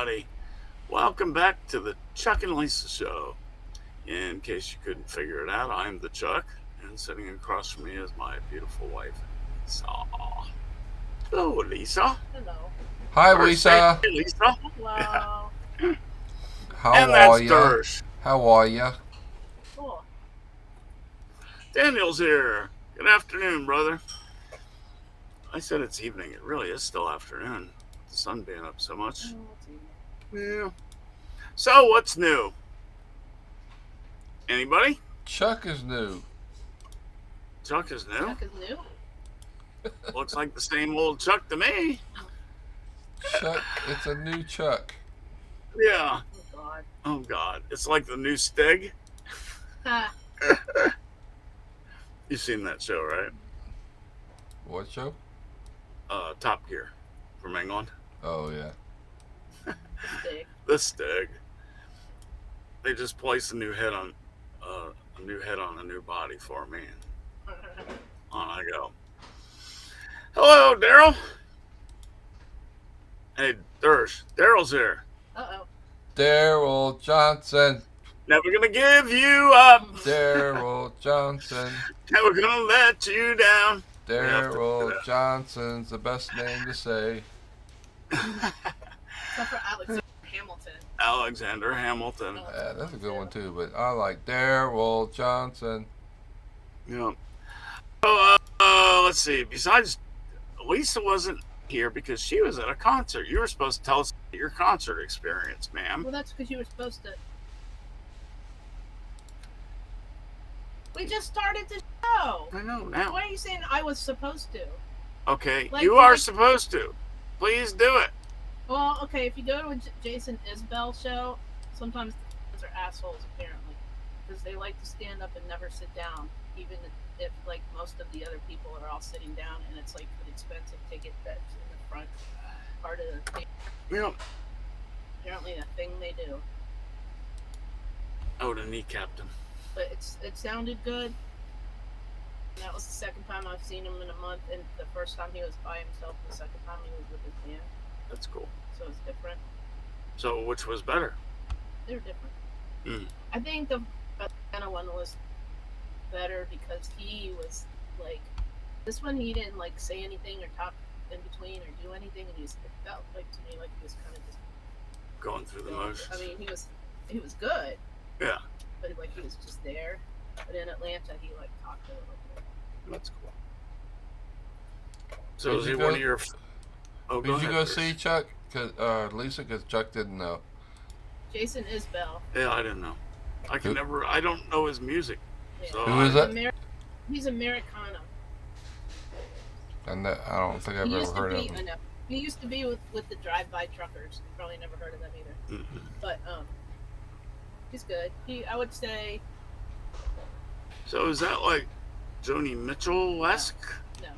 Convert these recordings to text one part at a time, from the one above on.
everybody. Welcome back to the Chuck and Lisa Show. In case you couldn't figure it out, I'm the Chuck, and sitting across from me is my beautiful wife, Lisa. Hello, Lisa. Hello. Hi, Or say Lisa. Lisa. Hello. How And are that's ya? Dersh. How are ya? Cool. Daniel's here. Good afternoon, brother. I said it's evening. It really is still afternoon. The sun being up so much. Oh, let's see. Yeah. So, what's new? Anybody? Chuck is new. Chuck is new. Chuck is new. Looks like the same old Chuck to me. Chuck, it's a new Chuck. Yeah. Oh God. Oh God, it's like the new Stig. Ha. You've seen that show, right? What show? Top Gear from England. Oh, yeah. Big. The Stig. They just placed a new head on a new body for me. On I go. Hello, Daryl. Hey, Dersh. Daryl's here. Uh-oh. Daryl Johnson. Never gonna give you up. Daryl Johnson. Never gonna let you down. Daryl Johnson's the best name to say. Except for Alexander Hamilton. Alexander Hamilton. Oh. Yeah, that's a good one, too. But I like Daryl Johnson. Yeah. So, let's see. Besides, Lisa wasn't here because she was at a concert. You were supposed to tell us your concert experience, ma'am. Well, that's because you were supposed to. We just started the show. I know now. Why are you saying I was supposed to? Okay, Like- you are like- supposed to. Please do it. Well, okay, if you go to a Jason Isbell show, sometimes the fans are assholes, apparently. Because they like to stand up and never sit down, even if, like, most of the other people are all sitting down, and it's, like, an expensive ticket that's in the front part of the thing. Yeah. Apparently a thing they do. I would have kneecapped him. But it sounded good. And that was the second time I've seen him in a month, and the first time he was by himself, and the second time he was with his band. That's cool. So it's different. So, which was better? They're different. Mm. I think the Atlanta one was better because he was like, this one he didn't like say anything or talk in between or do anything, and it felt like to me like he was kind of just Going through the motions. I mean, he was good, Yeah, but like he was just there. But in Atlanta, he like talked a little bit. that's cool. So, Did is you he go- one of your. Oh, Did you ahead, go Bruce. see Chuck? Lisa? Because Chuck didn't know. Jason Isbell. Yeah, I didn't know. I can Who- never. I don't know his music. Yeah. So Who is He's that? He's Americana. And I don't think I've He ever used to heard of be. him. I know. He used to be with the drive-by truckers. You probably never heard of them either. Mhm. But he's good. I would say So, is that like Joni Mitchell esque? no.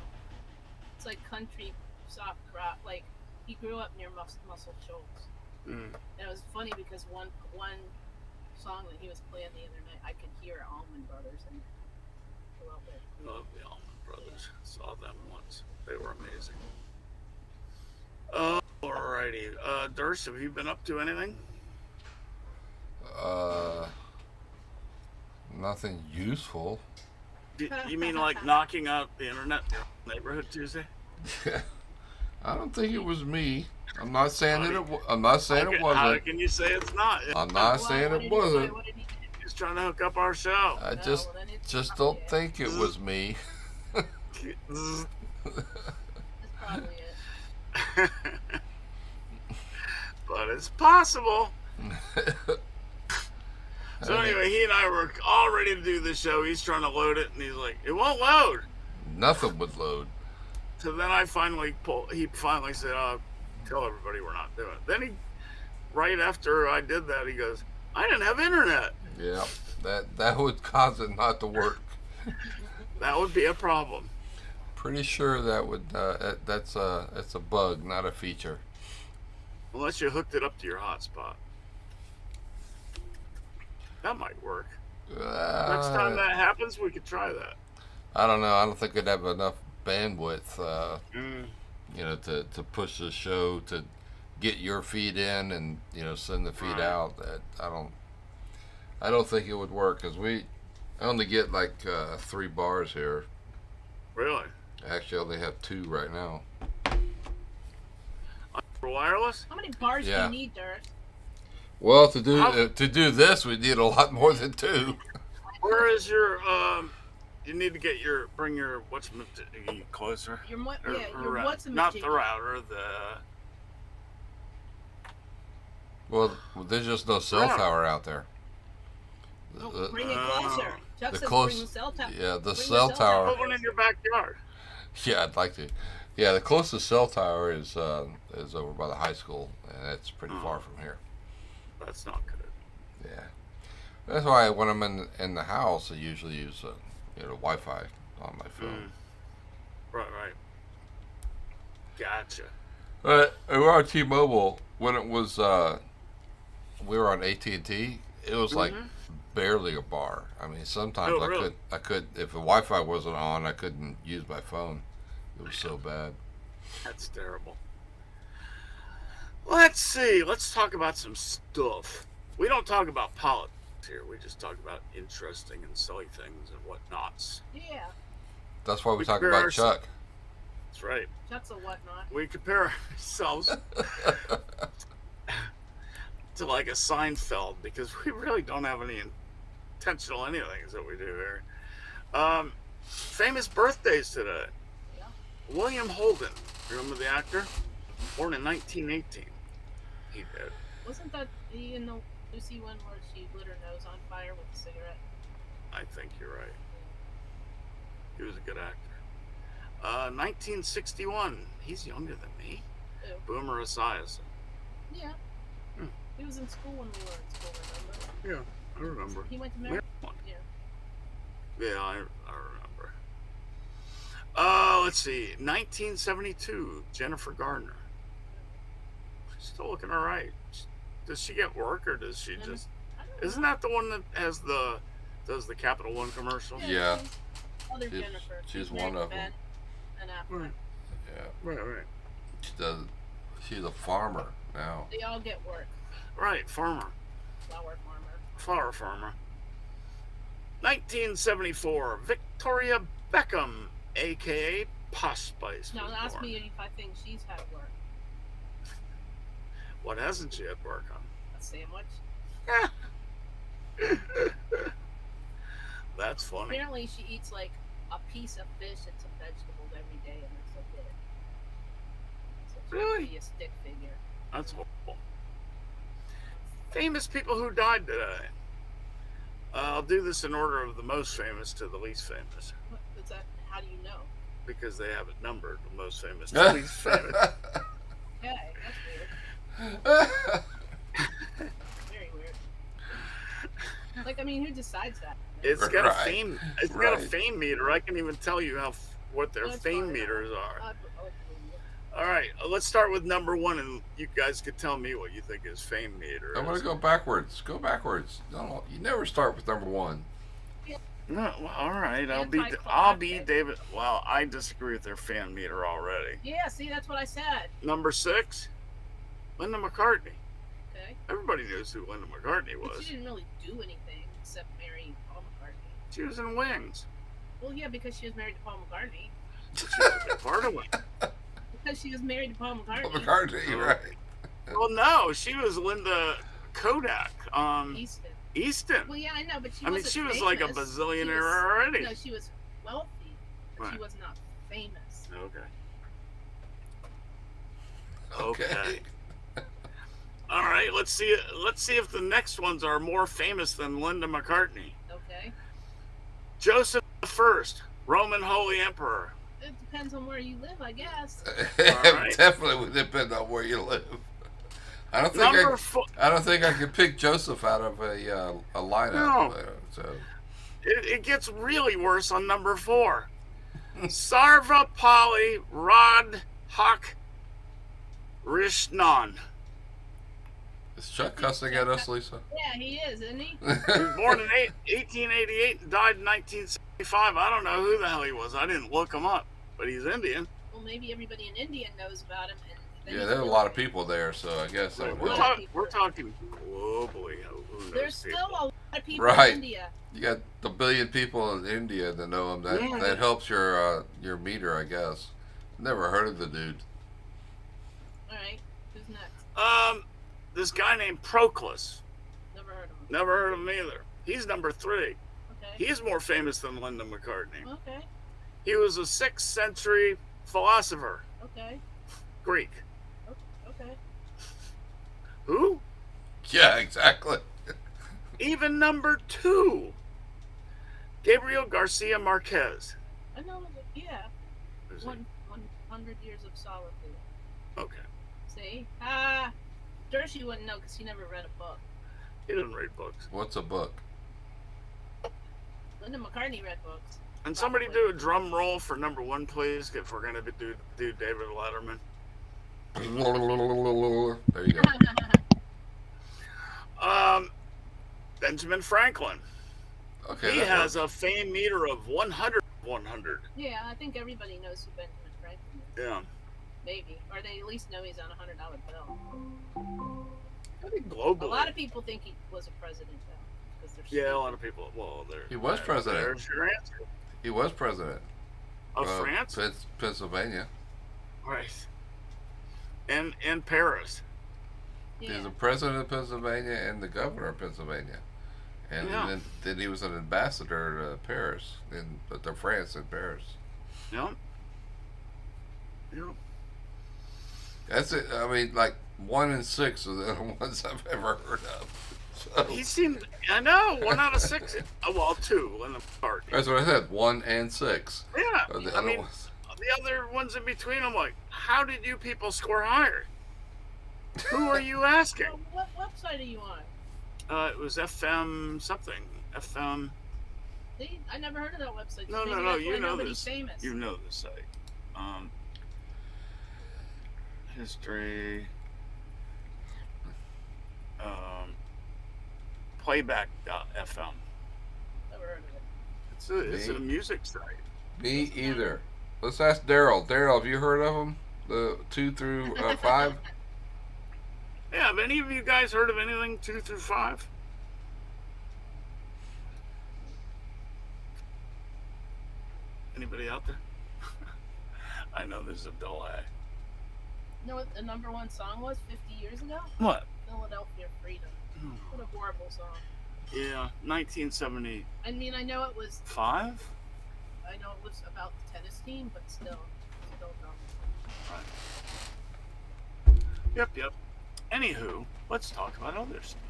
It's like country soft rock. Like he grew up near Muscle Shoals, Mm. and it was funny because one song that he was playing the other night, I could hear Allman Brothers in it a little bit. Love the Allman Brothers. Saw them once. They were amazing. Alrighty. Durst, have you been up to anything? Nothing useful. You mean like knocking out the internet in your neighborhood Tuesday? I don't think it was me. I'm not saying that it. I'm not saying it How wasn't. can you say it's not? I'm not Well, saying what it did he wasn't. say? What did he do? He's trying to hook up our show. I No, just well, then it's just not don't it. think it was me. Zzz. That's probably it. But it's possible. So anyway, he and I were all ready to do this show. He's trying to load it, and he's like, "It won't load." Nothing would load. So then he finally said, "Tell everybody we're not doing it." Then right after I did that, he goes, "I didn't have internet." Yeah, that would cause it not to work. That would be a problem. Pretty sure that would. That's a bug, not a feature. Unless you hooked it up to your hotspot. That might work. Next time that happens, we could try that. I don't know. I don't think it'd have enough bandwidth. Mm. To push the show to get your feed in and send the feed Right. out. That I don't think it would work because we only get like 3 bars here. Really? Actually, I only have 2 right now. For wireless? How many bars do Yeah. you need, Dirt? Well, How- to do this, we need a lot more than 2. Where is your you need to get your bring your what's closer. Your mo- Or- yeah, or your ra- what's a not the router, Well, there's just no cell Yeah. tower out there. Oh, bring it Uh, closer. Chuck the says close- bring the cell tower. Yeah, the Bring cell cell tower. put one in your backyard. Yeah, I'd like to. Yeah, the closest cell tower is over by the high school, and it's pretty Oh. far from here. That's not good. Yeah, that's why when I'm in the house, I usually use Wi-Fi on my phone. Right. Gotcha. But we were on T-Mobile when it was we were on AT&T. It was like Mhm. barely a bar. I mean, sometimes Oh, really? I could if the Wi-Fi wasn't on, I couldn't use my phone. It was so bad. That's terrible. Let's see. Let's talk about some stuff. We don't talk about politics here. We just talk about interesting and silly things and whatnots. Yeah, That's why we talk compare about our- Chuck. That's right. Chuck's a whatnot. We compare ourselves to like a Seinfeld because we really don't have any intentional anything that we do here. Famous birthdays today. Yeah. William Holden. Remember the actor? Born in 1918. He did. Wasn't that he in the Lucy one where she lit her nose on fire with a cigarette? I think you're right. He was a good actor. 1961. He's younger than me. Ew. Boomer Esiason. Yeah. Hmm. He was in school when we were in school, remember? Yeah, I remember. He went to Maryland. Yeah. Yeah, I remember. Let's see. 1972. Jennifer Gardner. She's still looking all right. Does she get work or does she Jennifer- just? I don't know. Isn't that the one that does the Capital One commercial? Yeah. she's- Other She's- Jennifer. she's married one of to Ben and Affleck. Right, Yeah, right. she's a farmer now. They all get work. Right, farmer. Flower farmer. Flower farmer. 1974. Victoria Beckham, aka Posh Spice. Now was ask born. me if I think she's had work. What hasn't she had work on? A sandwich. That's funny. Apparently, she eats like a piece of fish and some vegetables every day, and that's okay. So she Really? could be a stick figure. That's horrible. Famous people who died today. I'll do this in order of the most famous to the least famous What is that? How do you know? because they have it numbered, the most famous to least famous. Okay, that's weird. Very weird. Like, I mean, who decides that? It's got Right. a fame. It's got a Right. fame meter. I can even tell you what their That's fame fine. meters are. I would believe it. All right, let's start with number one, and you guys could tell me what you think his fame meter is. I'm gonna go backwards. Go backwards. No, you never start with number 1. No, well, all right, I'll be Anticlimactic. David. Well, I disagree with their fan meter already. Yeah, see, that's what I said. Number 6, Linda McCartney. Okay. Everybody knows who Linda McCartney But was. she didn't really do anything except marry Paul McCartney. She was in Wings. Well, yeah, because she was married to Paul McCartney. She was a big part of Wings. Because she was married to Paul McCartney. McCartney, right? Well, no, she was Linda Kodak. Easton. Easton. Well, yeah, I know, but she I mean, wasn't she was famous. like a She bazillionaire was- already. No, she was wealthy, but she Right. was not famous. Okay. Okay. All right, let's see if the next ones are more famous than Linda McCartney. Okay. Joseph I, Roman Holy Emperor. It depends on where you live, I guess. right. Definitely would depend on where you live. I don't think Number 4. I don't think I could pick Joseph out of a lineup. No. So It gets really worse on number 4. Sarvapali Radhak Rishnan. is Chuck cussing at us, Lisa? Yeah, he is, isn't he? He was born in 1888 and died in 1975. I don't know who the hell he was. I didn't look him up, but he's Indian. Well, maybe everybody in India knows about him, and Then Yeah, he's there are a still- lot of people there, so I guess that We're, would we're, lot help. of talk, people. we're talking globally. Who knows There's still people? a lot of people Right. in India. You got the billion people in India that know him. That Yeah. that helps your meter, I guess. Never heard of the dude. All right, who's next? This guy named Proclus. Never heard of him. Never heard of him either. He's number 3. Okay. He's more famous than Linda McCartney. Okay. He was a 6th century philosopher, Okay. Greek. Okay. Who? Yeah, exactly. Even number 2, Gabriel Garcia Marquez. I know. Yeah. Who's he? 100 years of solitude. Okay. See? Dershi wouldn't know because he never read a book. He didn't read books. What's a book? Linda McCartney read books. And somebody do a drum roll for number 1, please, if we're going to do David Letterman. There you go. Benjamin Franklin. Okay. He that has works. a fame meter of 100. 100. Yeah, I think everybody knows who Benjamin Franklin is. Yeah. Maybe. Or they at least know he's on a $100 bill. I think globally. A lot of people think he was a president, though. Because they're Yeah, a stupid. lot of people. Well, there. He was president. There's your answer. He was president Of France? Pennsylvania. Right. And Paris. Yeah. He's the president of Pennsylvania and the governor of Pennsylvania. And Yeah. then he was an ambassador to Paris, to France and Paris. Yeah. Yeah. That's it. I mean, like 1 in 6 of the ones I've ever heard of. So, He seemed. I know. 1 out of 6. Oh, well, 2 in the party. that's what I said. 1 and 6. Yeah. Of the I other mean, ones. the other ones in between, I'm like, how did you people score higher? Who are you asking? So what website are you on? It was FM something. FM. See, I never heard of that website. No, Maybe no, no. that's You why know nobody's this. famous. You know the site. History. Playback.fm. Never heard of it. It's a music site. Me either. Let's ask Daryl. Daryl, have you heard of him? The 2 through 5? Yeah, have any of you guys heard of anything 2 through 5? Anybody out there? I know there's a delay. You know what the number 1 song was 50 years ago? What? Philadelphia Freedom. What a horrible song. Yeah, 1975. I mean, I know it was about the tennis team, but still dumb. Yep. Anywho, let's talk about other stuff.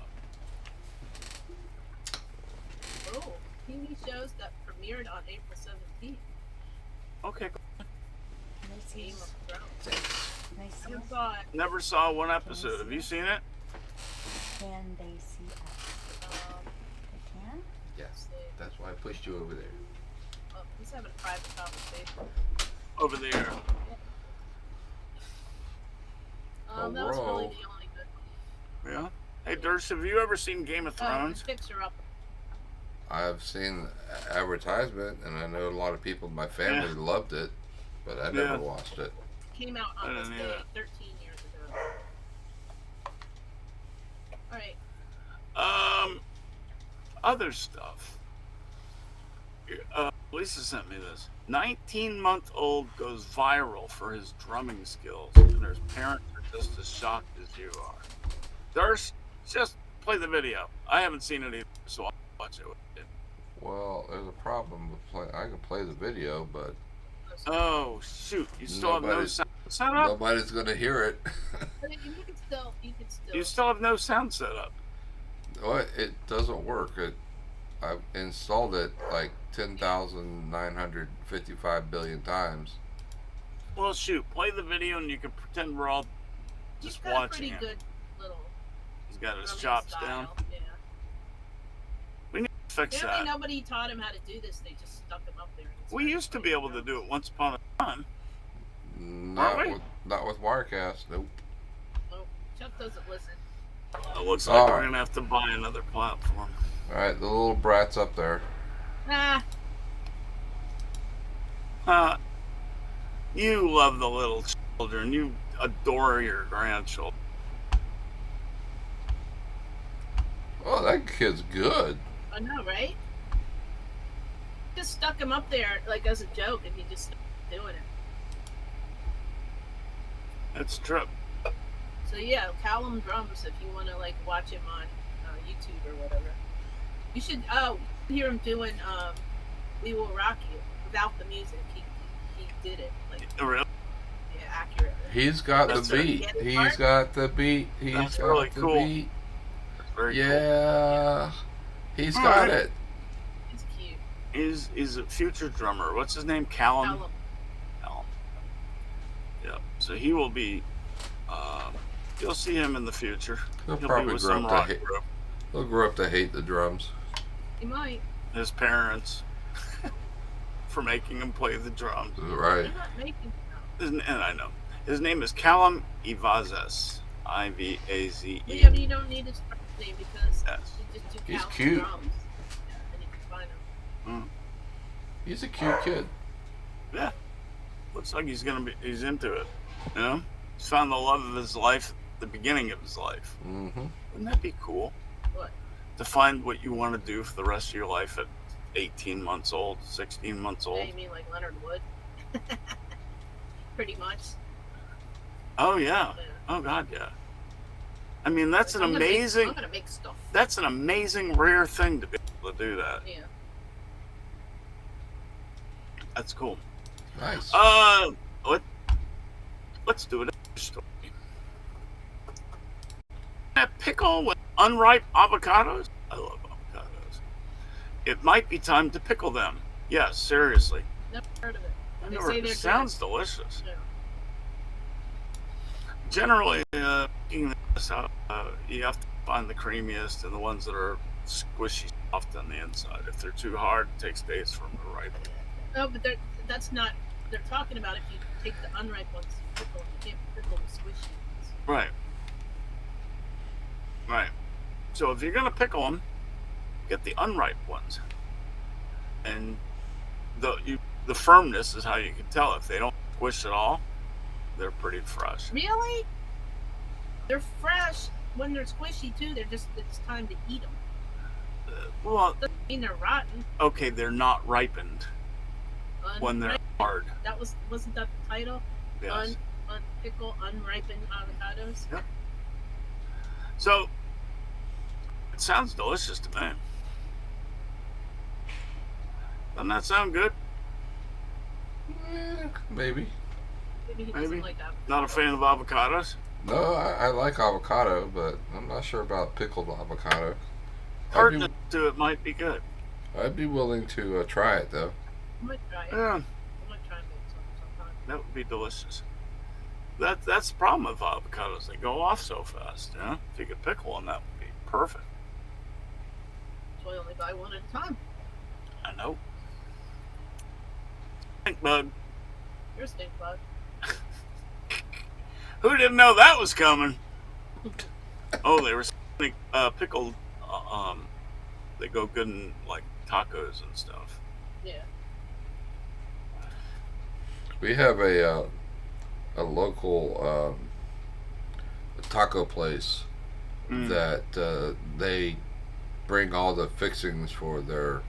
Oh, TV shows that premiered on April 17th. Okay, Game Macy's. of Thrones. Macy's. Never saw it. never saw one episode. Have you seen it? Can they see us? They can? Yes. See. That's why I pushed you over there. Oh, he's having a private conversation. Over there. That was really Whoa. the only good one. Yeah. Hey, Durst, have you ever seen Game of Thrones? Fixer Up. I've seen advertisement, and I know a lot of people in my family loved it, but I never Yeah. watched it. Came out I on this didn't day either. 13 years ago. Alright. Other stuff. Lisa sent me this. 19-month-old goes viral for his drumming skills, and his parents are just as shocked as you are. Durst, just play the video. I haven't seen it either, so I'll watch it with you. Well, there's a problem with playing. I can play the video, but Oh, shoot. You still have no Nobody's- sound set up? nobody's going to hear it. But you could still. You still have no sound set up. Well, it doesn't work. I've installed it like 10,955 billion times. Well, shoot. Play the video, and you can pretend we're all He's just got a watching pretty it. good little He's got his drumming chops style. down. Yeah. Fix Apparently that. nobody taught him how to do this. They just stuck him up there. and We started used to be playing able to drums. do it once upon a time. Not we? with Wirecast. Nope. Oh, Chuck doesn't listen. It looks like we're gonna have to buy another platform. All right, the little brat's up there. Nah. You love the little children. You adore your grandchildren. Oh, that kid's good. I know, right? Just stuck him up there like as a joke, and he just started doing it. That's true. So yeah, Callum Drums. If you want to like watch him on YouTube or whatever, you should. Oh, hear him doing "We Will Rock You" without the music. He did it like Really? yeah, accurately. He's got That's the right. beat. He's got the beat. He's That's got really the cool. beat. That's very cool. Yeah. He's All got right. it. He's cute. He's a future drummer. What's his name? Callum. Callum. Callum. Yep. So he will be. You'll see him in the future. He'll He'll be probably with grow some up to rock hate. group. He'll grow up to hate the drums. He might. His parents for making him play the drums. Right. They're not making. And I know his name is Callum Ivazes. Ivaze. Yeah, but you don't need his first name because Yes. you just do He's Callum cute. Drums. Yeah, and you can find him. He's a cute kid. Yeah. Looks like he's into it. You know? He's found the love of his life at the beginning of his life. Mm-hmm. Wouldn't that be cool? What? To find what you want to do for the rest of your life at 18 months old, 16 months Yeah, old. you mean like Leonard Wood? Pretty much. Oh yeah. Yeah. Oh god, yeah. I mean, that's an I'm gonna make- amazing I'm gonna make stuff. that's an amazing rare thing to be able to do that. Yeah. That's cool. Nice. Let's do it. Story. That pickle with unripe avocados? I love avocados. It might be time to pickle them. Yes, seriously. Never heard of it. I They never- say it they're sounds delicious. good. Generally, picking this out, you have to find the creamiest and the ones that are squishy soft on the inside. If they're too hard, it takes days for them to ripen. Yeah. No, but that's not. They're talking about if you take the unripe ones, you pickle them. You can't pickle the squishy ones. Right. Right. So if you're gonna pickle them, get the unripe ones, and the firmness is how you can tell. If they don't squish at all, they're pretty fresh. Really? They're fresh when they're squishy too. It's time to eat them. Well, Doesn't mean they're rotten. okay, they're not ripened when they're hard. Wasn't that the title? Yes. Pickle unripened avocados. So it sounds delicious to me. Doesn't that sound good? Maybe. Maybe he Maybe. doesn't like avocado. Not a fan of avocados. No, I like avocado, but I'm not sure about pickled avocado. Hardness to it might be good. I'd be willing to try it though. I might try it. Yeah, I might try and make some sometime. that would be delicious. That's the problem with avocados. They go off so fast. You know? If you could pickle them, that would be perfect. So I only buy one at a time. I know. Stink bug. You're a stink bug. Who didn't know that was coming? Oh, they were pickled. They go good in like tacos and stuff. Yeah. We have a local taco place Mm. that they bring all the fixings for their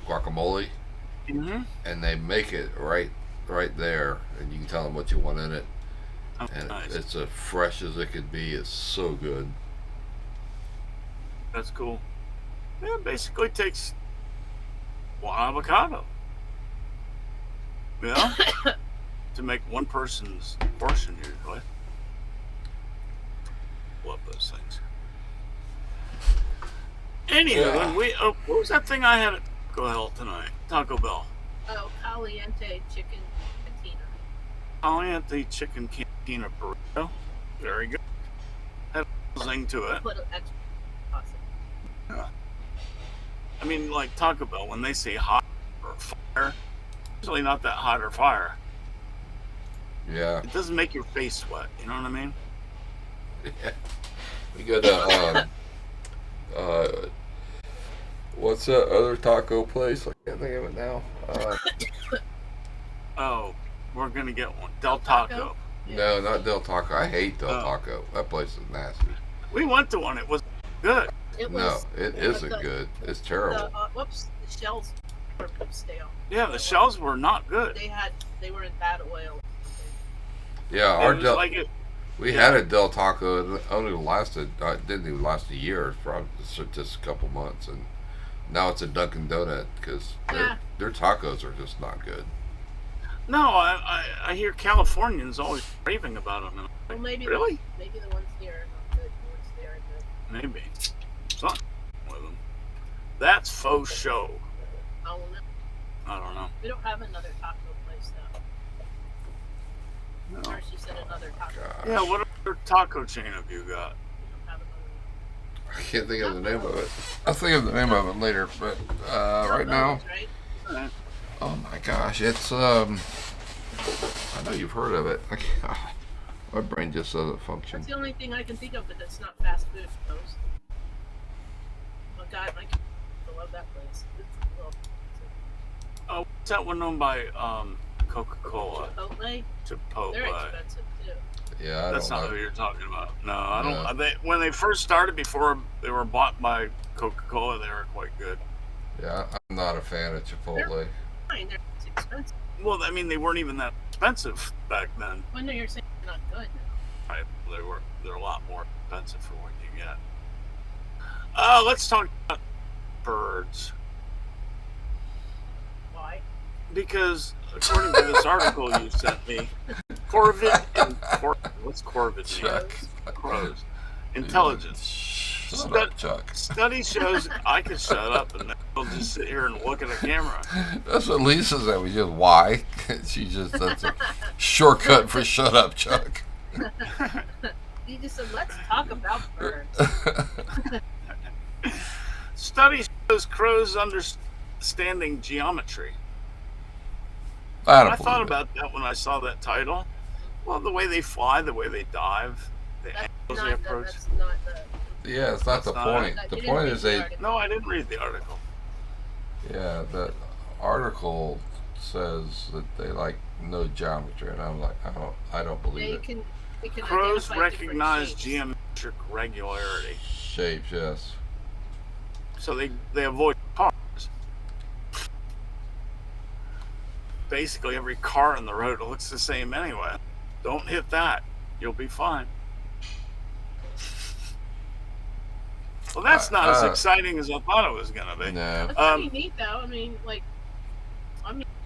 guacamole, Mm-hmm. and they make it right there, and you can tell them what you want in it, Oh, and nice. it's as fresh as it could be. It's so good. That's cool. Yeah, it basically takes one avocado. Yeah. To make one person's portion usually. Love those things. Anyway, Yeah. what was that thing I had at Taco Hell tonight? Taco Bell. Oh, caliente chicken cantina. Caliente chicken cantina burrito. Very good. Had a zing to it. Put an extra sauce I mean, like Taco Bell, when they say hot or fire, usually not that hot or fire. Yeah. It doesn't make your face sweat. You know what I mean? We got a what's that other taco place? I can't think of it now. Oh, We're gonna get one. Del Taco. Yeah. No, not Del Taco. I hate Del Oh. Taco. That place is nasty. We went to one. It was good. It No, was. it but isn't the- good. It's The, terrible. the shells were stale. Yeah, the shells were not good. They were in bad oil. Yeah, It our was Del, like it. we yeah. had a Del Taco. It only lasted. It didn't even last a year. Probably just a couple months, and now it's a Dunkin' Donut because Yeah. their tacos are just not good. No, I hear Californians always raving about them. And I'm Well, like, maybe really? maybe the ones here are not good. The ones there are good. Maybe something with them. That's faux show. I don't know. I don't know. We don't have another taco place though. No. Or she said another taco. Gosh. Yeah, what other taco chain have you got? We don't have another one. I can't think of the name of it. I'll think of the name of it later. But right now, Right? Alright. oh my gosh, it's I know you've heard of it. My brain just doesn't function. That's the only thing I can think of, but that's not fast food. Those. Oh God, my kids love that place. It's a little Oh, what's that one owned by Coca-Cola? Chipotle. Chipotle. They're expensive too. Yeah, I That's don't not know. who you're talking about. No, I don't. No. When they first started, before they were bought by Coca-Cola, they were quite good. Yeah, I'm not a fan of Chipotle. Fine, they're it's expensive. Well, I mean, they weren't even that expensive back then. Well, no, you're saying they're not good now. Right? They're a lot more expensive for what you get. Let's talk about birds. Why? Because according to this article you sent me, corvid and what's corvid mean? Chuck. Crows. Intelligence. Shut up, Chuck. Study shows I could shut up and they'll just sit here and look at a camera. That's what Lisa said. We just why? That's a shortcut for shut up, Chuck. You just said let's talk about birds. Study shows crows understanding geometry. I don't I thought believe it. about that when I saw that title. Well, the way they fly, the way they dive, the That's angles they not, approach. that's not the. Yeah, it's not the That's not point. it. The You didn't point read is the they. article. No, I didn't read the article. Yeah, the article says that they like know geometry, and I'm like, I don't believe it. They can Crows identify different recognize shapes. geometric regularity, Shapes, yes. so they avoid cars. Basically, every car on the road looks the same anyway. Don't hit that; you'll be fine. Well, that's not as exciting as I thought it was going to be. No. That's pretty neat though. I mean,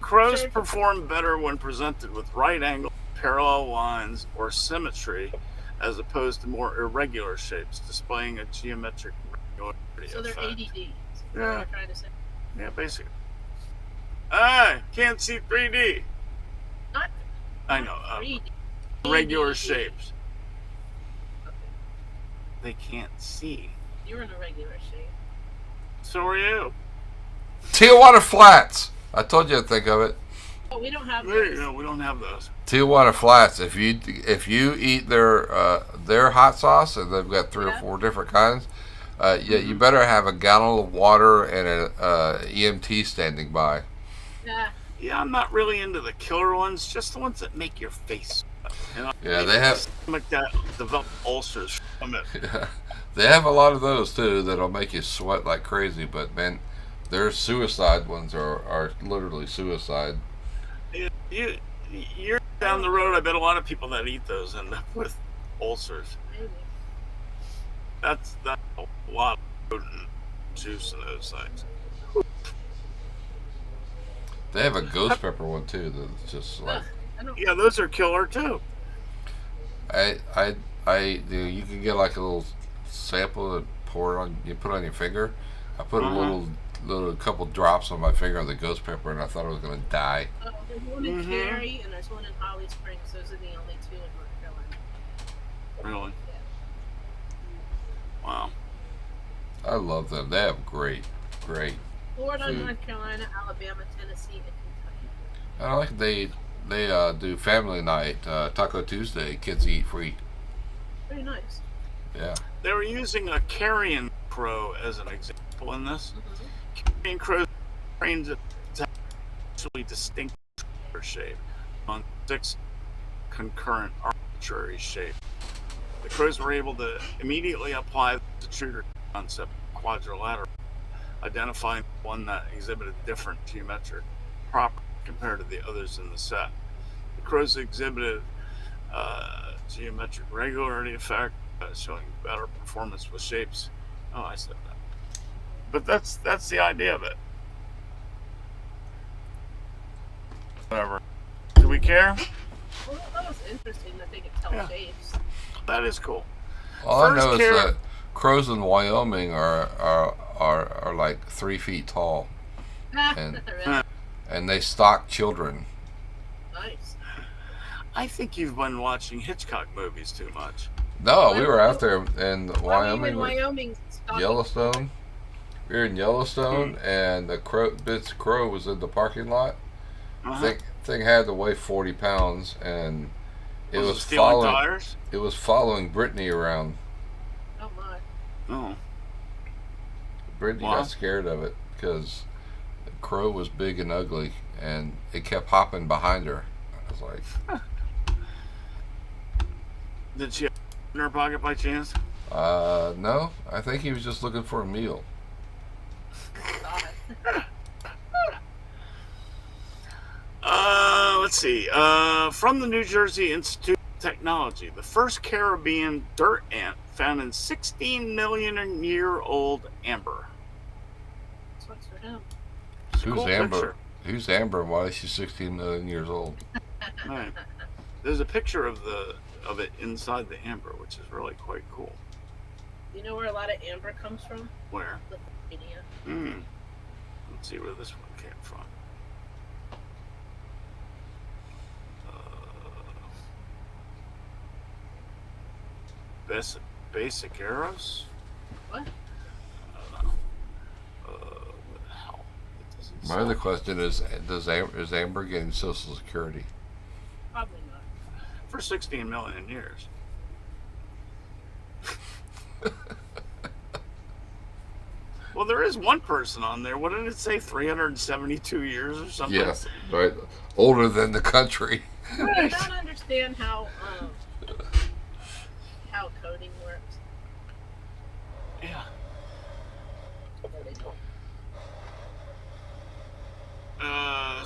Crows Sure. perform better when presented with right angle, parallel lines, or symmetry, as opposed to more irregular shapes, displaying a geometric regularity so they're effect. ADD. Is that what Yeah. you're trying to say? Yeah, basically. Can't see 3D. Not I know. 3D. Regular ADD. shapes. Okay. They can't see. You're in a regular shape. So are you. Tijuana Flats. I told you to think of it. Oh, we don't have There you those. go. We don't have those. Tijuana Flats. If you eat their hot sauce, and they've got 3 or Yeah. 4 different kinds, you better have a gallon of water and an EMT standing by. Yeah. Yeah, I'm not really into the killer ones, just the ones that make your face sweat. You know, Yeah, make they your have- stomach that develop ulcers from it. They have a lot of those too that'll make you sweat like crazy. But man, their suicide ones are literally suicide. You're down the road. I bet a lot of people that eat those end up with ulcers. Maybe. That's a lot of potent juice in those things. They have a ghost pepper one too that's just like Ugh, I don't. Yeah, those are killer too. you can get like a little sample and pour it on. You put it on your finger. I put a little couple drops on my finger of the ghost pepper, and I thought I was gonna die. There's one in Mhm. Cary and there's one in Holly Springs. Those are the only two in North Carolina. Really? Yeah. Wow. I love them. They have great. Florida, Food. North Carolina, Alabama, Tennessee, and Kentucky. I like they do family night, Taco Tuesday. Kids eat free. Very nice. Yeah. They were using a carrion crow as an example in this. Mm-hmm. Carrion crows trained to actually distinct shape. on 6 concurrent arbitrary shapes. The crews were able to immediately apply the Tudor concept quadrilateral, identifying one that exhibited different geometric properties compared to the others in the set. The crows exhibited geometric regularity effect, showing better performance with shapes. Oh, I said that. But that's the idea of it. Whatever. Do we care? Well, that was interesting that they could tell Yeah. shapes. That is cool. All I First know is care- that crows in Wyoming are like 3 feet tall, And- Really? and they stalk children. Nice. I think you've been watching Hitchcock movies too much. No, we were out there in Why were you in Wyoming, Wyoming? Stalking- Yellowstone. We were in Yellowstone, and the crow was in the parking lot. Uh-huh. Thing had to weigh 40 pounds, and it Was was it stealing following. tires? It was following Brittany around. Oh my. Oh. Brittany Wow. got scared of it because the crow was big and ugly, and it kept hopping behind her. I was like, Did she have in her pocket by chance? no, I think he was just looking for a meal. God. Let's see. From the New Jersey Institute of Technology, the first Caribbean dirt ant found in 16 million year old amber. Sucks for him. It's a Who's cool Amber? picture. Who's Amber? And why is she 16 million years old? Right. There's a picture of it inside the amber, which is really quite cool. You know where a lot of amber comes from? Where? Lithuania. Let's see where this one came from. Basic arrows? What? I don't know. What the hell? It doesn't My say. other question is is Amber getting Social Security? Probably not. For 16 million years. Well, there is one person on there. What did it say? 372 years or something? Yes, right. Older than the country. I don't understand how coding works. Yeah. No, they don't.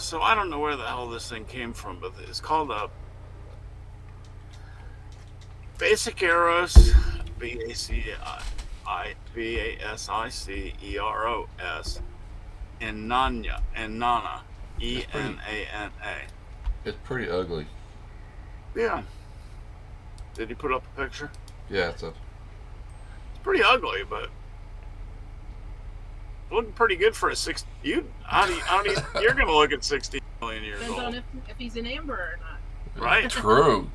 So I don't know where the hell this thing came from, but it's called a Basic Arrows, BASICEROS, and Nana, ENANA. It's pretty ugly. Yeah. Did he put up a picture? Yeah, it's It's pretty ugly, but looking pretty good for a 60. You're gonna look at 60 million years Depends on old, if he's in amber or not. right? true.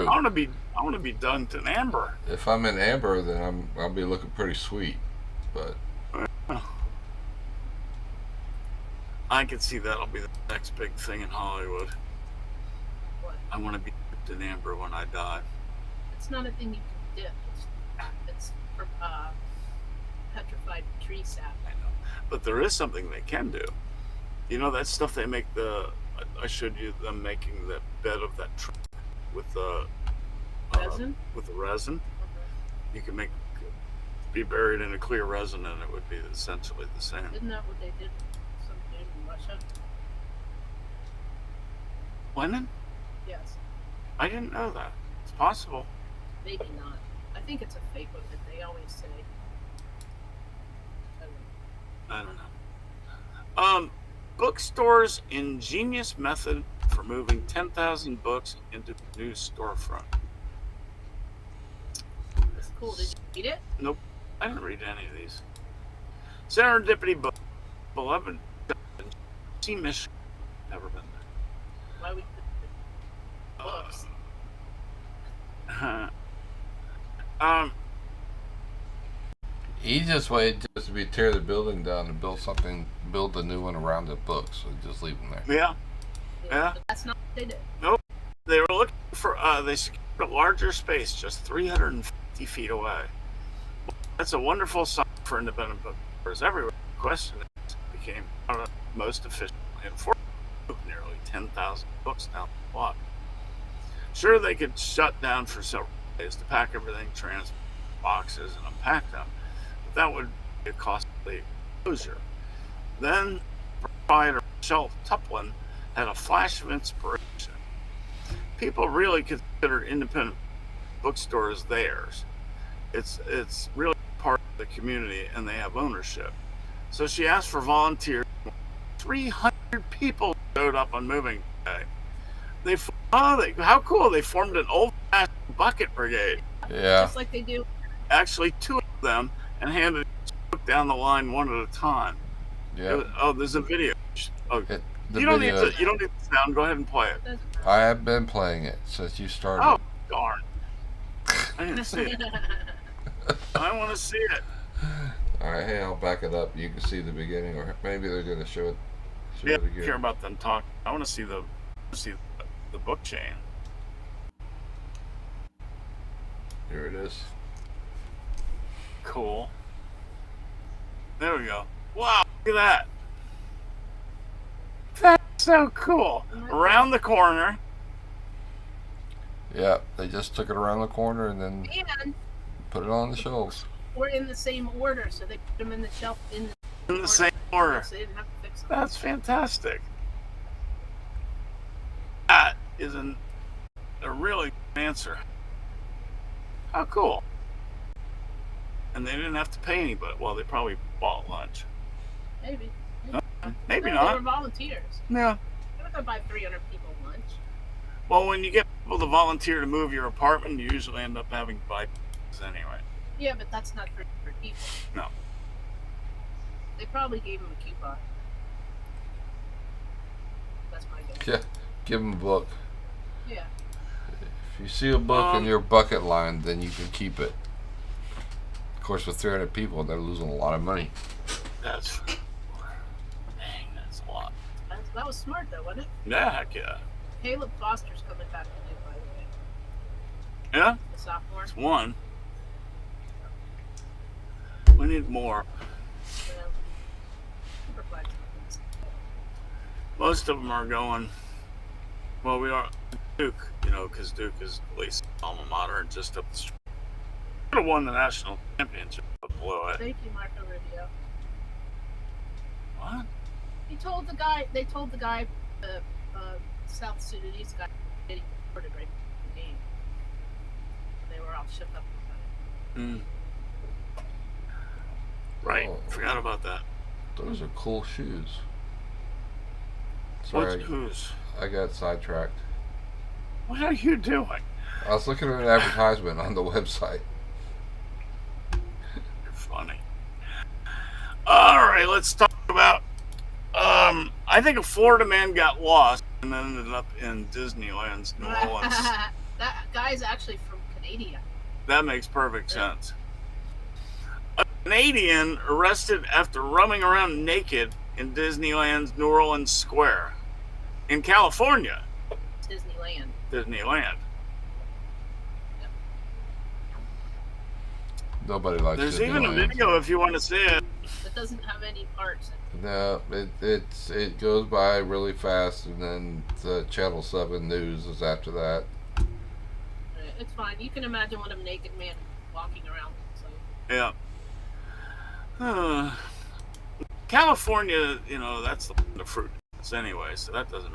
I want to be done to an amber. If I'm in Amber, then I'll be looking pretty sweet. But I can see that'll be the next big thing in Hollywood. What? I want to be dipped in amber when I die. It's not a thing you can dip. It's for petrified tree sap. I know, but there is something they can do. You know that stuff they make I showed you them making the bed of that truck with the Resin? with the resin. You can be buried in a clear resin, and it would be essentially the same. Isn't that what they did with some dude in Russia? Lennon? Yes. I didn't know that. It's possible. Maybe not. I think it's a fake one that they always say. I don't know. I don't know. Bookstores' ingenious method for moving 10,000 books into a new storefront. It's cool. Did you read it? I didn't read any of these. Serendipity book. Beloved. See Michigan. Never been there. Why would books? he just waited just to be tear the building down and build a new one around the books. So just leave them there. Yeah. Yeah. But that's not what they did. They were looking for, they secured a larger space just 350 feet away. That's a wonderful sign for independent bookstores everywhere. The question became how to most efficiently enforce. nearly 10,000 books down the block. Sure, they could shut down for several days to pack everything, transport boxes, and unpack them, but that would be a costly closure. Then, proprietor Michelle Tuplin had a flash of inspiration. People really consider independent bookstores theirs. It's really part of the community, and they have ownership. So she asked for volunteers. 300 people showed up on moving day. How cool! They formed an old-fashioned bucket brigade. Yeah. Just like they do. Actually, 2 of them, and handed each book down the line one at a time. Yeah. There's a video. Oh, The you don't video, need the sound. Go ahead and play it. Doesn't I have been playing it since you started. Oh, darn! I didn't see it. I want to see it. All right, hey, I'll back it up. You can see the beginning, or maybe they're gonna show it. Yeah, it I don't care again. about them talk. I want to see the book chain. Here it is. Cool. There we go. Wow, look at that. That's so cool. Around the corner. Yeah, they just took it around the corner and then And put it on the shelves. we're in the same order, so they put them in the shelf in In the same order. so they didn't have to fix them. That's fantastic. That is a really good answer. How cool. And they didn't have to pay anybody. Well, they probably bought lunch. Maybe. Maybe No, not. They were volunteers. Yeah. They're not gonna buy 300 people lunch. Well, when you get people to volunteer to move your apartment, you usually end up having to buy things anyway. Yeah, but that's not 300 people. No. They probably gave them a coupon. That's my guess. Yeah, give them a book. Yeah. If you see a book in your bucket line, then you can keep it. Of course, with 300 people, they're losing a lot of money. That's a lot. That was smart, though, wasn't it? Yeah, heck yeah. Caleb Foster's coming back to do, by the way. Yeah, The sophomore. it's one. We need more. Yeah. Number 5. Most of them are going. Well, we are Duke, because Duke is at least alma mater and just up the street. Could have won the national championship, but blew it. Thank you, Marco Rubio. What? They told the guy, the South Sudanese guy, that he recorded right before the game. They were all shook up about it. Right. Oh. Forgot about that. Those are cool shoes. Sorry, Who's? I got sidetracked. What are you doing? I was looking at an advertisement on the website. You're funny. All right, let's talk about. I think a Florida man got lost and then ended up in Disneyland's New Orleans. That guy's actually from Canada. That makes perfect sense. A Canadian arrested after roaming around naked in Disneyland's New Orleans Square in California. Disneyland. Disneyland. Nobody likes There's even a Disneyland. video if you want to see it. It doesn't have any parts. No, it goes by really fast, and then the Channel 7 news is after that. It's fine. You can imagine what a naked man walking around. So. Yeah. California, that's the fruit anyway, so that doesn't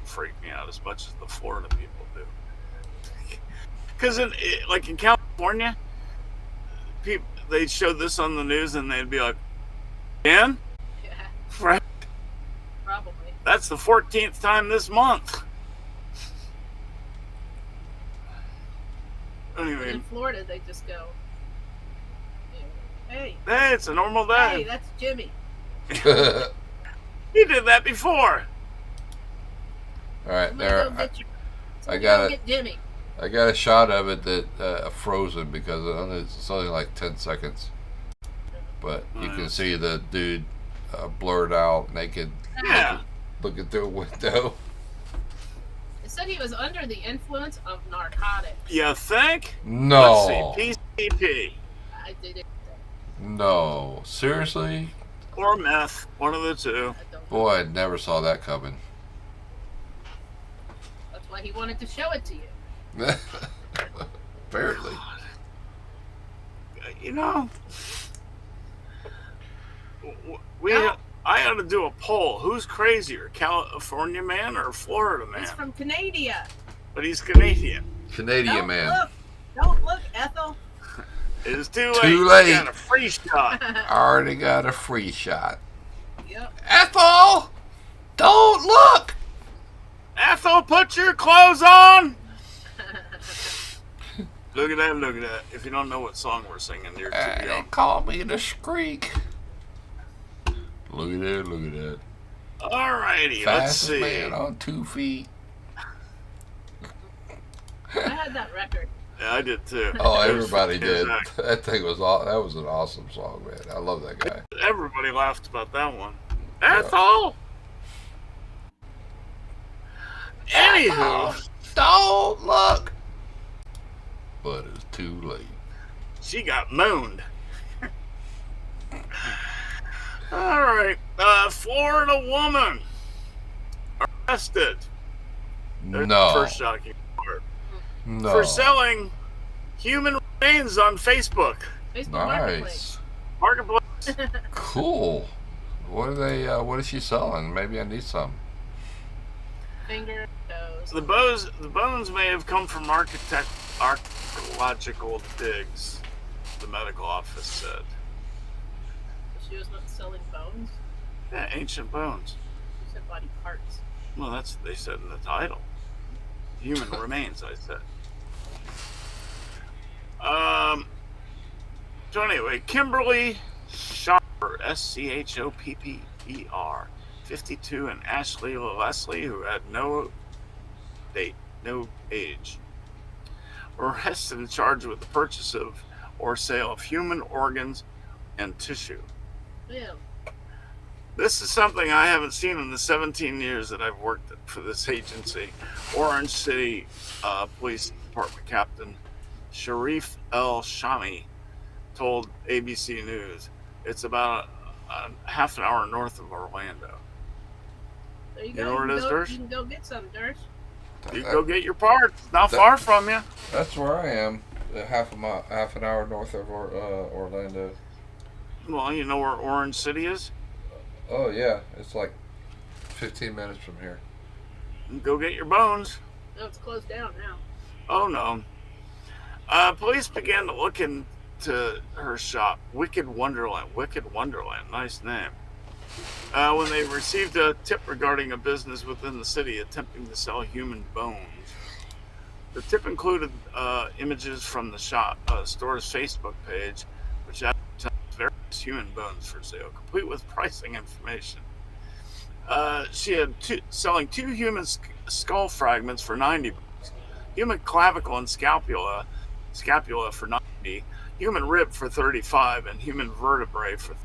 freak me out as much as the Florida people do. Because in California, people they showed this on the news and they'd be like, "Dan, Yeah, right? probably. That's the 14th time this month." Anyway, In Florida, they just go, "Hey, hey, it's a normal hey, day. that's Jimmy." He did that before. All right, I'm there. gonna go get you. I got it. Get Jimmy. I got a shot of it that frozen because it's only like 10 seconds. But you can see the dude blurred out, naked, Yeah. looking through a window. It said he was under the influence of narcotics. You think? No. Let's see. PCP. I did it. No. Seriously? or meth, one of the two. I don't know. Boy, I never saw that coming. That's why he wanted to show it to you. Apparently. You know, No. I ought to do a poll. Who's crazier, California man or Florida man? He's from Canada. But he's Canadian. Canadian Don't man. look. Don't look, Ethel. It is too late. Too late. You got a free shot. Already got a free shot. Yep. Ethel! Don't look! Ethel, put your clothes on. Look at that, look at that. If you don't know what song we're singing, you're too They young. call me the Skreek. Look at that, look at that. Alrighty, let's Fastest see. man on 2 feet. I had that record. Yeah, I did too. Oh, It was everybody did. fantastic. That thing was that was an awesome song, man. I love that guy. Everybody laughed about that one. Ethel! Anywho, Don't look! But it's too late. she got mooned. Alright, Florida woman arrested. There's the No. first shocking part. No. For selling human remains on Facebook. Facebook Nice. Marketplace. Cool. What are they? What is she selling? Maybe I need some. Finger, toes. The bones may have come from archaeological digs, the medical office said. She was not selling bones. Yeah, ancient bones. She said body parts. Well, that's what they said in the title. Human remains, I said. So anyway, Kimberly Schopper, Schopper, 52, and Ashley Leslie, who had no date, no age, were arrested and charged with the purchase of or sale of human organs and tissue. Ew. This is something I haven't seen in the 17 years that I've worked for this agency. Orange City Police Department Captain Sharif El Shami told ABC News it's about a half an hour north of Orlando. There you You go. know where it is, Dersh? You can go get some, Dersh. You go get your parts. Not far from you. That's where I am. Half an hour north of Orlando. Well, you know where Orange City is? Oh yeah, it's like 15 minutes from here. Go get your bones. No, it's closed down now. Oh no. Police began to look into her shop, Wicked Wonderland. Wicked Wonderland, nice name. When they received a tip regarding a business within the city attempting to sell human bones. The tip included images from the store's Facebook page, which advertised various human bones for sale, complete with pricing information. She had selling two human skull fragments for $90, human clavicle and scapula for $90, human rib for $35, and human vertebrae for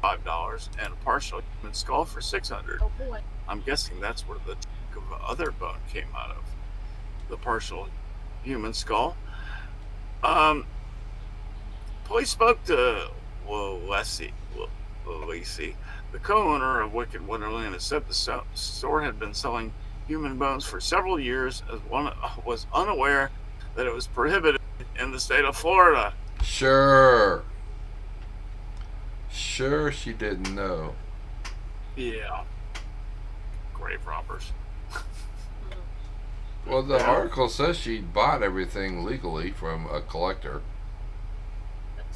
$5, and a partial human skull for $600. Oh boy. I'm guessing that's where the chunk of other bone came out of, the partial human skull. Police spoke to Leslie, the co-owner of Wicked Wonderland, and said the store had been selling human bones for several years, as one was unaware that it was prohibited in the state of Florida. Sure, she didn't know. Yeah. Grave robbers. Well, the article says she bought everything legally from a collector.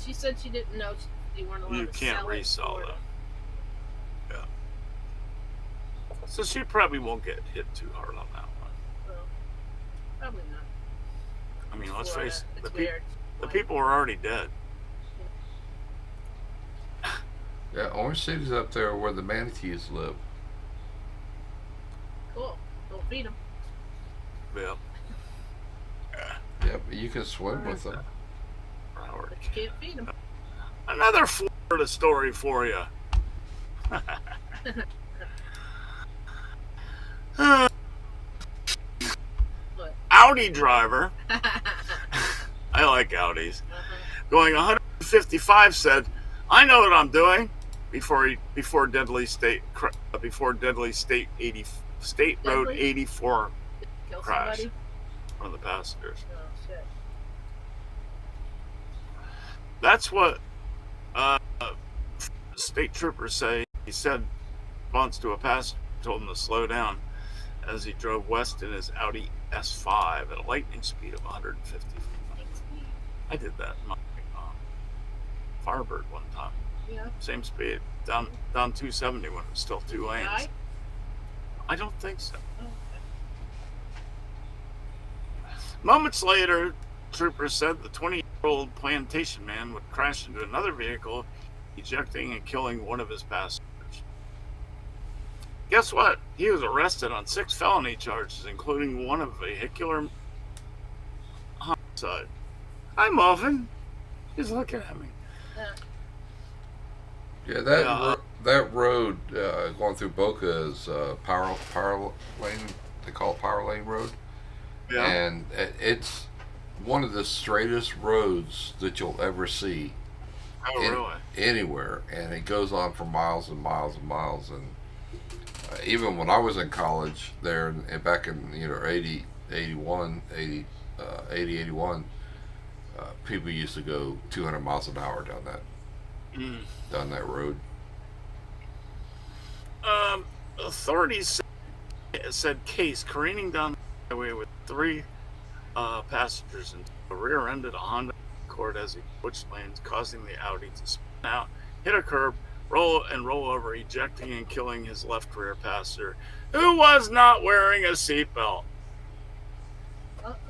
She said she didn't know they weren't allowed You to can't sell it in resell Florida. them. Yeah. So she probably won't get hit too hard on that one. Well, probably not. I mean, let's Florida, face it, it's the weird. people are already dead. Yeah, Orange City's up there where the manatees live. Cool. Don't feed them. Yeah. Yep, you can swim with them. Broward. But you can't feed them. Another Florida story for you. What? Audi driver, I like Audis, going 155 said, I know what I'm doing before Deadly State Road Deadly? 84 Kill crash. somebody? One of the passengers. Oh shit. That's what state troopers say. He said, response to a passenger, told him to slow down as he drove west in his Audi S5 at a lightning speed of 150. I did that in my Firebird one time. Yeah. Same speed, down 270 when it was still 2 lanes. Die? I don't think so. Oh, okay. Moments later, troopers said the 20-year-old plantation man would crash into another vehicle, ejecting and killing one of his passengers. Guess what? He was arrested on 6 felony charges, including one of vehicular homicide. Hi, Muffin. He's looking at me. Yeah, that road going through Boca is power lane. They call it Power Lane Road, Yeah. and it's one of the straightest roads that you'll ever see Oh, really? anywhere, and it goes on for miles and miles and miles. And even when I was in college there, and back in 80, 81, people used to go 200 miles an hour down that road. Authorities said Case careening down the highway with 3 passengers and rear-ended a Honda Accord as he switched lanes, causing the Audi to spin out, hit a curb, roll over, ejecting and killing his left rear passenger, who was not wearing a seatbelt.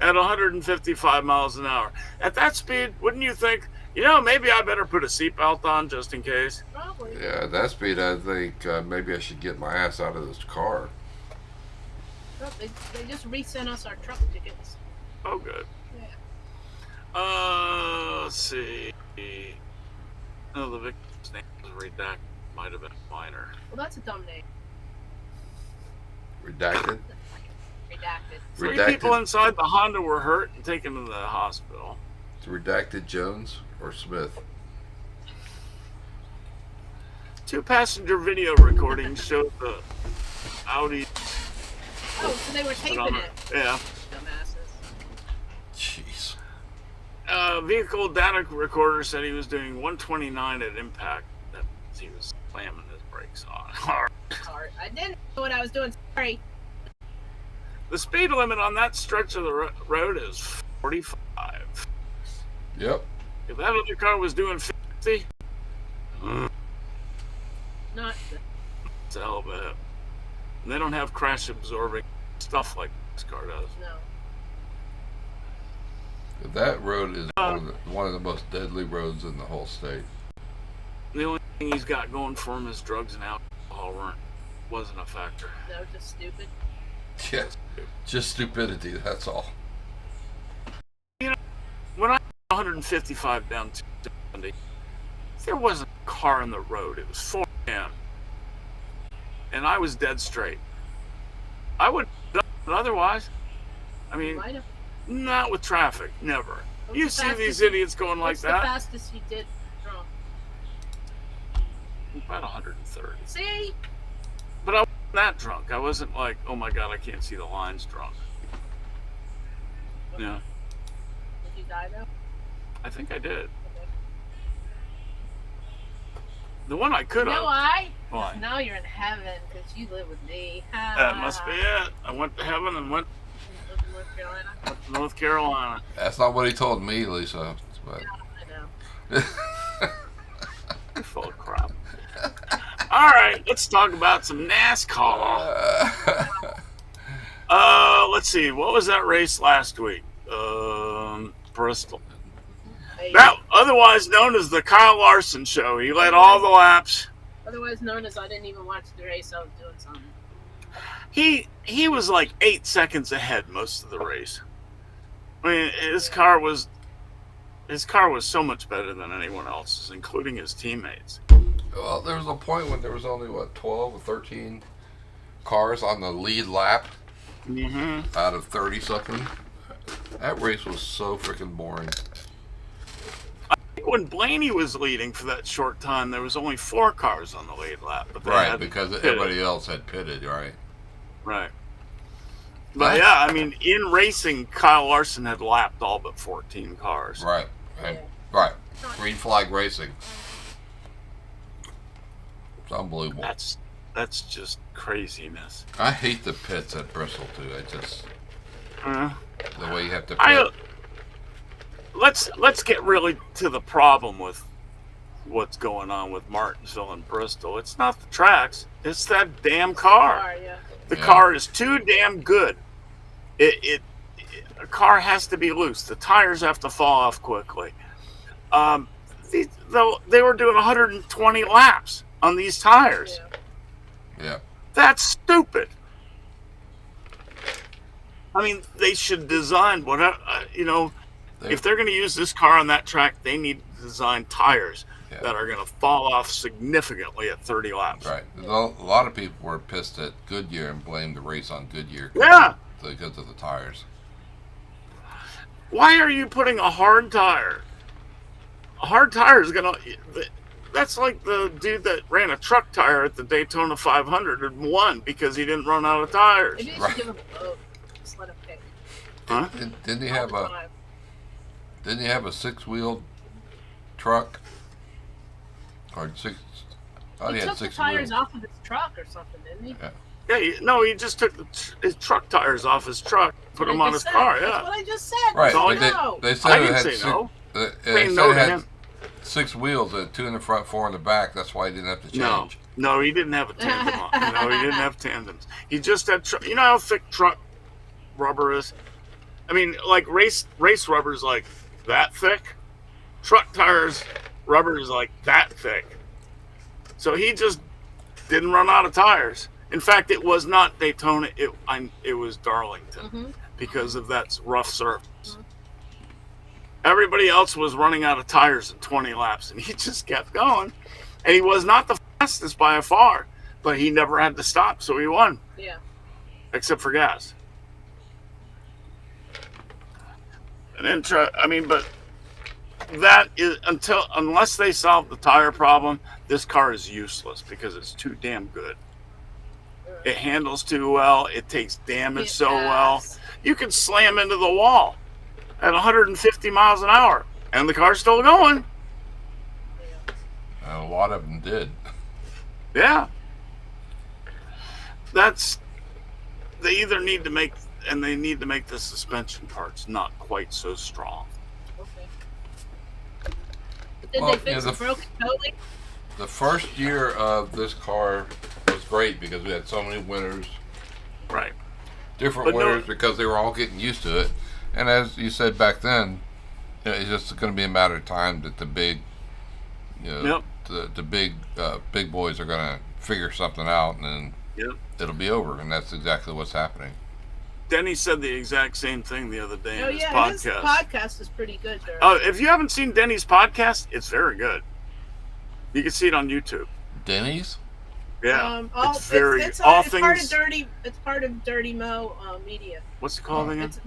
At 155 miles an hour. At that speed, wouldn't you think, maybe I better put a seatbelt on just in case? Probably. Yeah, at that speed, I think maybe I should get my ass out of this car. Oh, they just resent us our truck tickets. Oh, good. Yeah. Let's see. Oh, the victim's name was redacted. Might have been minor. Well, that's a dumb name. Redacted. Redacted. 3 Redacted. people inside the Honda were hurt and taken to the hospital. Redacted Jones or Smith. 2 passenger video recordings showed the Audi. Oh, so they were taping it. Yeah. Dumbasses. Jeez. Vehicle data recorder said he was doing 129 at impact. That he was slamming his brakes on. Sorry. I didn't know what I was doing. Sorry. The speed limit on that stretch of the road is 45. Yep. If that other car was doing 50, Not it's a hell of a hit. And they don't have crash absorbing stuff like this car does. no. That road is one of the most deadly roads in the whole state. The only thing he's got going for him is drugs and alcohol wasn't a factor. No, just stupid. Yeah. Just stupidity, that's all. When I 155 down 270, there wasn't a car in the road. It was 4 a.m. And I was dead straight. I would have done it otherwise. I mean, Might have. not with traffic, never. What's You the see fastest these you- idiots going like What's the that? fastest you did drunk? About 130. See? But I wasn't that drunk. I wasn't like, oh my god, I can't see the lines drunk. Yeah, Did you die though? I think I did. Okay. The one I could You have. know why? Why? Now you're in heaven because you live with me. That must be it. I went to heaven and went Live in North Carolina. to North Carolina. That's not what he told me, Lisa. But I know. You're full of crap. All right, let's talk about some NASCAR. Let's see. What was that race last week? Bristol. Hey, That otherwise known as the Kyle Larson Show. He led all the laps. otherwise known as I didn't even watch the race. I was doing something. He was like 8 seconds ahead most of the race. I mean, his car was so much better than anyone else's, including his teammates. Well, there was a point when there was only, 12 or 13 cars on the lead lap Mm-hmm. out of 30-something. That race was so freaking boring. What when Blaney was leading for that short time, there was only 4 cars on the lead lap. But they Right, had because pitted. everybody else had pitted, right? Right. But yeah, I mean, in racing, Kyle Larson had lapped all but 14 cars. Right. And, Yeah. right. Green flag racing. It's unbelievable. That's just craziness. I hate the pits at Bristol too. The way you have to pit. Let's get really to the problem with what's going on with Martinsville and Bristol. It's not the tracks. It's that damn car. Yeah. The Yeah. car is too damn good. A car has to be loose. The tires have to fall off quickly. They were doing 120 laps on these tires. Yeah. Yeah. That's stupid. I mean, they should design whatever, if they're going to use this car on that track, they need to design tires Yeah. that are going to fall off significantly at 30 laps. Right. A lot of people were pissed at Goodyear and blamed the race on Goodyear. Yeah. Because of the tires. Why are you putting a hard tire? A hard tire is going to... That's like the dude that ran a truck tire at the Daytona 500 and won because he didn't run out of tires. Maybe you Right. should give him both. Just let him pick. Huh? Didn't he All have the a time. Didn't he have a 6-wheeled truck? Or six? I thought He he had took the 6 tires wheels. off of his truck or something, didn't he? Yeah. Yeah, he just took his truck tires off his truck, put them I on just his said. car. That's Yeah. what I just said. Right. all But I No. they I said it didn't had say six. no. They Saying said no it to had him. 6 wheels, 2 in the front, 4 in the back. That's why he didn't have to change. No, he didn't have a tandem on. No, he didn't have tandems. He just had, you know how thick truck rubber is? I mean, like race rubber is like that thick. Truck tires rubber is like that thick. So he just didn't run out of tires. In fact, it was not Daytona. It was Darlington Mhm. because of that rough surface. Everybody else was running out of tires in 20 laps, and he just kept going. And he was not the fastest by far, but he never had to stop, so he won, Yeah. except for gas. But that is unless they solve the tire problem, this car is useless because it's too damn good. It handles too well. It takes damage so well. Yes. You can slam into the wall at 150 miles an hour, and the car's still going. Yeah. And a lot of them did. Yeah. They either need to make the suspension parts not quite so strong. Okay. Did Well, they fix yeah, the broken towing? The first year of this car was great because we had so many winners, Right. different But no- winners, because they were all getting used to it. And as you said back then, it's just going to be a matter of time that the big, Yep. the big boys are going to figure something out, and then Yep. it'll be over. And that's exactly what's happening. Denny said the exact same thing the other day Oh in his yeah, his podcast. podcast is pretty good. There. If you haven't seen Denny's podcast, it's very good. You can see it on YouTube. Denny's? Yeah, It's it's part of Dirty. It's part of Dirty Mo Media. What's it called again? It's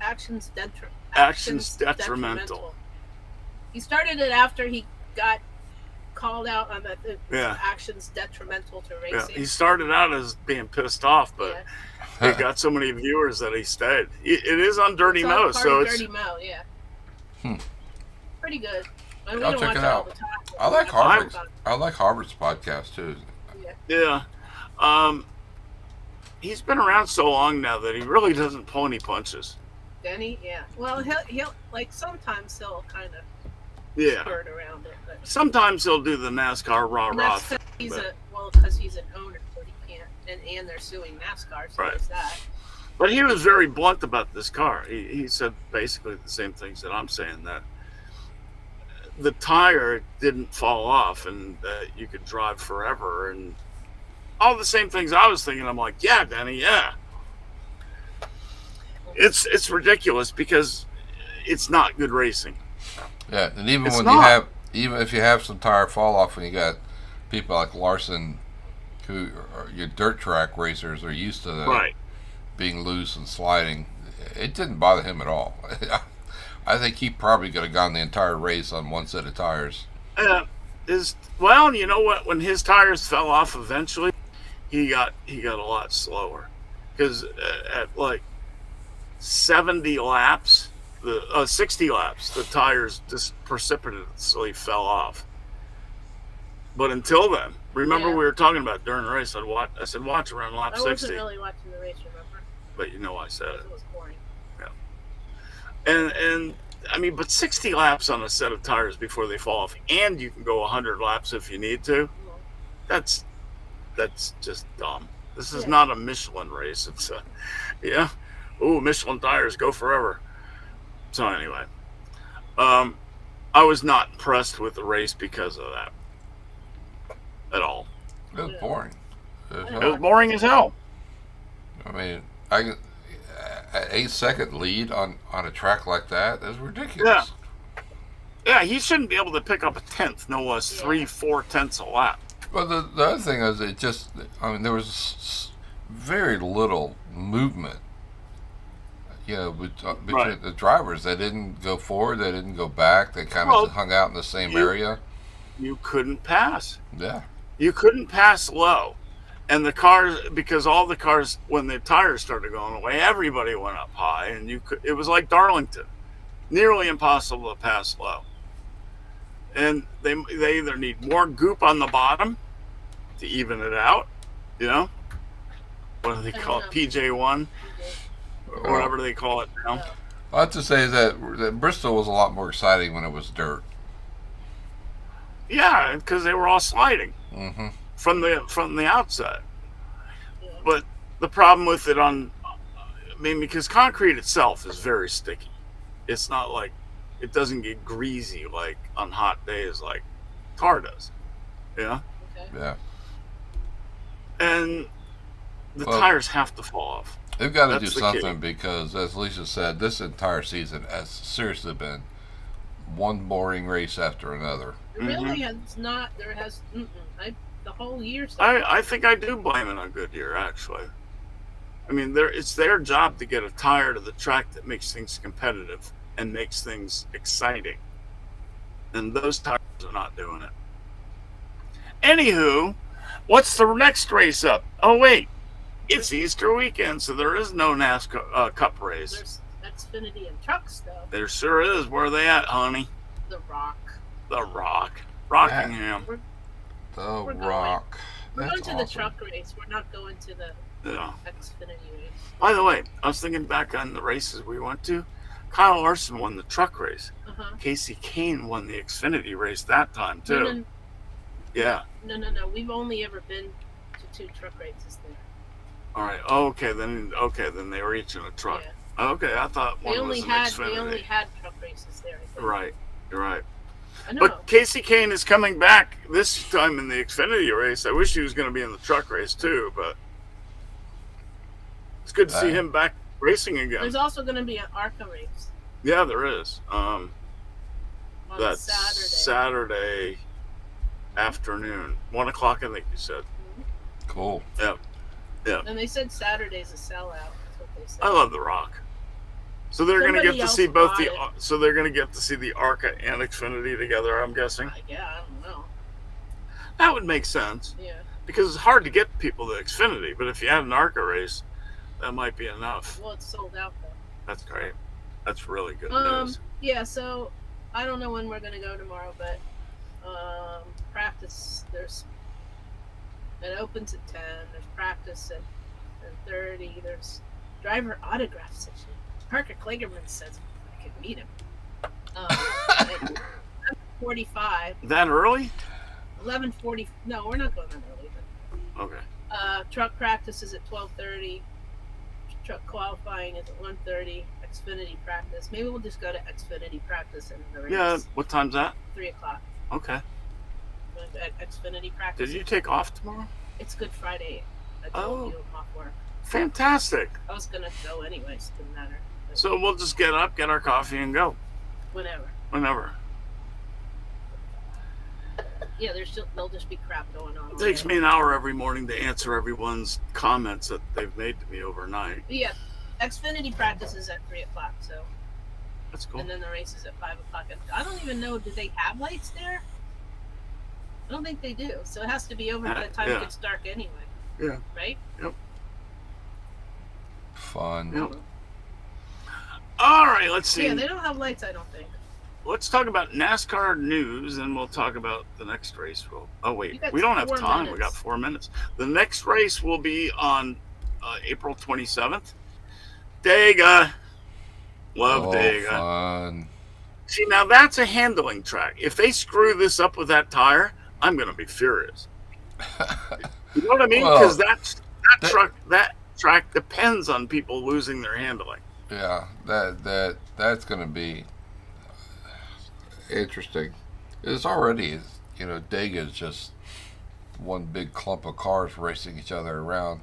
Actions Actions Detrimental. He started it after he got called out on the Yeah. actions detrimental to Yeah, racing. he started out as being pissed off, but Yeah. it got so many viewers that he stayed. It is on Dirty It's Mo, all part so of it's Dirty Mo, yeah. Hmm. Pretty good. I mean, I'll we don't check watch it it all out. the time. I like We watch Harvard's. it. I like Harvard's podcast too. yeah. He's been around so long now that he really doesn't pull any punches. Denny, yeah. Well, he'll like sometimes he'll kind of Yeah. skirt around it, but Sometimes he'll do the NASCAR rah and rah. that's 'cause he's but- because he's an owner, so he can't. And they're suing NASCAR, so Right. there's that. But he was very blunt about this car. He said basically the same things that I'm saying, that the tire didn't fall off and that you could drive forever and all the same things I was thinking. I'm like, yeah, Danny, yeah. It's ridiculous because it's not good racing. Yeah, and even It's when not. even if you have some tire fall off, and you got people like Larson, who are your dirt track racers, are used to Right. being loose and sliding, it didn't bother him at all. I think he probably could have gone the entire race on one set of tires. Well, you know what? When his tires fell off eventually, he got a lot slower because at like 70 laps, the 60 laps, the tires just precipitously fell off. But until then, remember Yeah. we were talking about during the race. I said watch around lap I 60. wasn't really watching the race, remember? But you know I said it. It was boring. And I mean, but 60 laps on a set of tires before they fall off, and you can go 100 laps if you need to. Well, That's just dumb. This is Yeah. not a Michelin race. It's a, yeah. Ooh, Michelin tires go forever. So anyway, I was not impressed with the race because of that at all. It was boring. It was boring as hell. I mean, an 8-second lead on a track like that is ridiculous. Yeah, he shouldn't be able to pick up a tenth, no less, Yeah. 3-4 tenths a lap. Well, the other thing is, there was very little movement. Between Right. the drivers, they didn't go forward, they didn't go back. They kind Well, of hung out in the same you- area. You couldn't pass. Yeah, You couldn't pass low. And the cars, because all the cars, when the tires started going away, everybody went up high, and it was like Darlington, nearly impossible to pass low. And they either need more goop on the bottom to even it out, you know. What do they call it? PJ1 or whatever they call it now. I have to say that Bristol was a lot more exciting when it was dirt. Yeah, because they were all sliding Mm-hmm. from the outset. Yeah. But the problem with it because concrete itself is very sticky. It's not like, it doesn't get greasy like on hot days like tar does. Yeah. Okay. Yeah, And the Well- tires have to fall off. they've got to do That's the something key. because, as Lisa said, this entire season has seriously been one boring race after another. It really has not. There has. The whole year. So I think I do blame it on Goodyear, actually. I mean, it's their job to get a tire to the track that makes things competitive and makes things exciting. And those tires are not doing it. Anywho, what's the next race up? Oh, wait. It's Easter weekend, so there is no NASCAR Cup race. There's Xfinity and truck stuff. There sure is. Where are they at, honey? The Rock. The Rock. Rockingham. The We're going. Rock. We're That's going to the awesome. truck race. We're not going to the Yeah. Xfinity race. By the way, I was thinking back on the races we went to. Kyle Larson won the truck race. Uh-huh. Casey Kane won the Xfinity race that time, too. Yeah. No. We've only ever been to 2 truck races there. All right. Okay, then they were each in a truck. Yeah. Okay, I thought They one only was an had Xfinity. truck races there. I think. Right. You're right. I know. But Casey Kane is coming back this time in the Xfinity race. I wish he was going to be in the truck race too, but it's good to see him back racing again. There's also going to be an ARCA race Yeah, there is. on That's Saturday. Saturday afternoon, 1:00. I think you said. Cool. And they said Saturday's a sellout. That's what they said. I love The Rock. So they're going to Somebody get to else see both bought the. it. So they're going to get to see the ARCA and Xfinity together. I'm guessing Yeah, I don't know. that would make sense Yeah. because it's hard to get people to Xfinity. But if you had an ARCA race, that might be enough. Well, it's sold out though. That's great. That's really good Um, news. Yeah, so I don't know when we're gonna go tomorrow, but practice it opens at 10. There's practice at 10:30. There's driver autograph session. Parker Klagerman says I could meet him. At 45, That early? 11:40. No, we're not going that early. Okay. But, truck practice is at 12:30. Truck qualifying is at 1:30. Xfinity practice. Maybe we'll just go to Xfinity practice and the race. Yeah. What time's that? 3:00. Okay. At Xfinity practice. Did you take off tomorrow? It's Good Friday. I Oh. told you I'm off work. Fantastic. I was gonna go anyways. Didn't matter. But So we'll just get up, get our coffee, and go whenever. whenever. Yeah, there'll just be crap going on. It takes me an hour every morning to answer everyone's comments that they've made to me overnight. Yeah, Xfinity practice is at 3:00. So That's cool. And then the race is at 5 o'clock. I don't even know, do they have lights there? I don't think they do. So it has to be over by the time Yeah. it gets dark anyway. Yeah. Right? Fun. Yep. All right, let's see. Yeah, they don't have lights, I don't think. Let's talk about NASCAR news, and we'll talk about the next race. Oh, You wait, got we don't have 4 time. minutes. We got 4 minutes. The next race will be on April 27th. Dega. Love Dega. Fun. See, now that's a handling track. If they screw this up with that tire, I'm going to be furious. You know what I mean? Well, Because that track depends on people losing their handling. Yeah, that's gonna be interesting. It's already, Dega is just one big clump of cars racing each other around.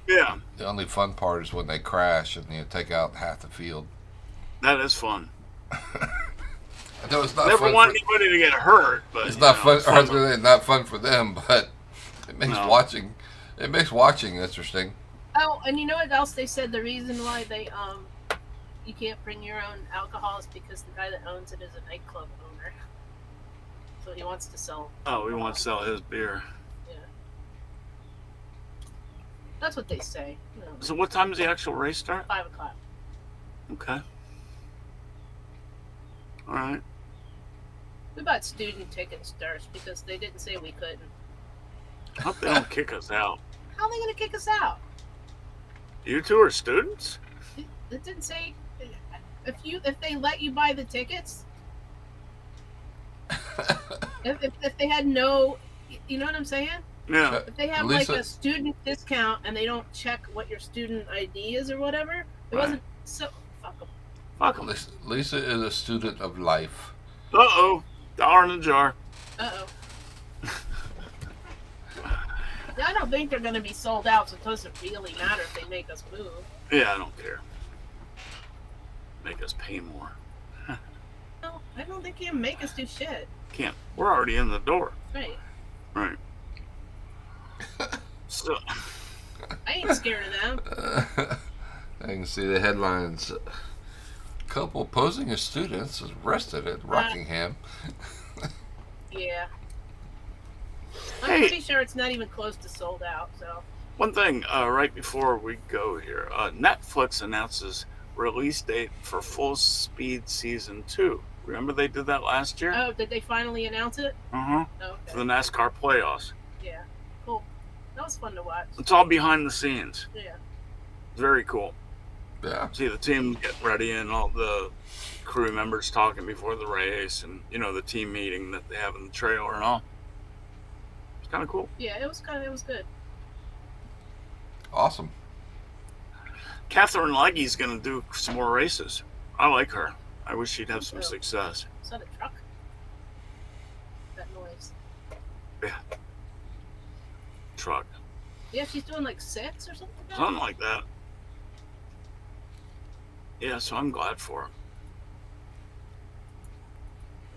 Yeah, The only fun part is when they crash and take out half the field. that is fun. I know it's not Never fun. want anybody to get hurt, but It's not fun. it's Or I was gonna say, not fun for them, but it makes No. watching. It makes watching interesting. Oh, and you know what else they said? The reason why they you can't bring your own alcohol is because the guy that owns it is a nightclub owner. So he wants to sell. Oh, we want to sell his beer. Yeah. That's what they say. So what time does the actual race start? 5 o'clock. Okay. All right. We bought student tickets first because they didn't say we couldn't. I hope they don't kick us out. How are they going to kick us out? You two are students? It didn't say if they let you buy the tickets. If they had no, you know what I'm saying? Yeah. If they have Lisa- like a student discount and they don't check what your student ID is or whatever, it Right. wasn't so. Fuck 'em. Fuck them. Lisa is a student of life. Uh-oh. Dollar in a jar. Uh-oh. Yeah, I don't think they're going to be sold out, so it doesn't really matter if they make us move. Yeah, I don't care. Make us pay more. No, I don't think you can make us do shit. Can't. We're already in the door. Right. Right. So, I ain't scared of them. I can see the headlines. Couple posing as students is arrested at Rockingham. Yeah. I'm Hey. pretty sure it's not even close to sold out, so. one thing right before we go here, Netflix announces release date for Full Speed Season 2. Remember they did that last year? Oh, did they finally announce it? Uh-huh. Oh, For the okay. NASCAR playoffs. Yeah. Cool. That was fun to watch. It's all behind the scenes. Yeah. Very cool. Yeah. See the team get ready and all the crew members talking before the race and, the team meeting that they have in the trailer and all. It's kind of cool. Yeah, it was good. Awesome. Catherine Legge's going to do some more races. I like her. I wish she'd have some success. Is that a truck? That noise. Truck. Yeah, she's doing like 6 or something like that. Something like that. Yeah, so I'm glad for her.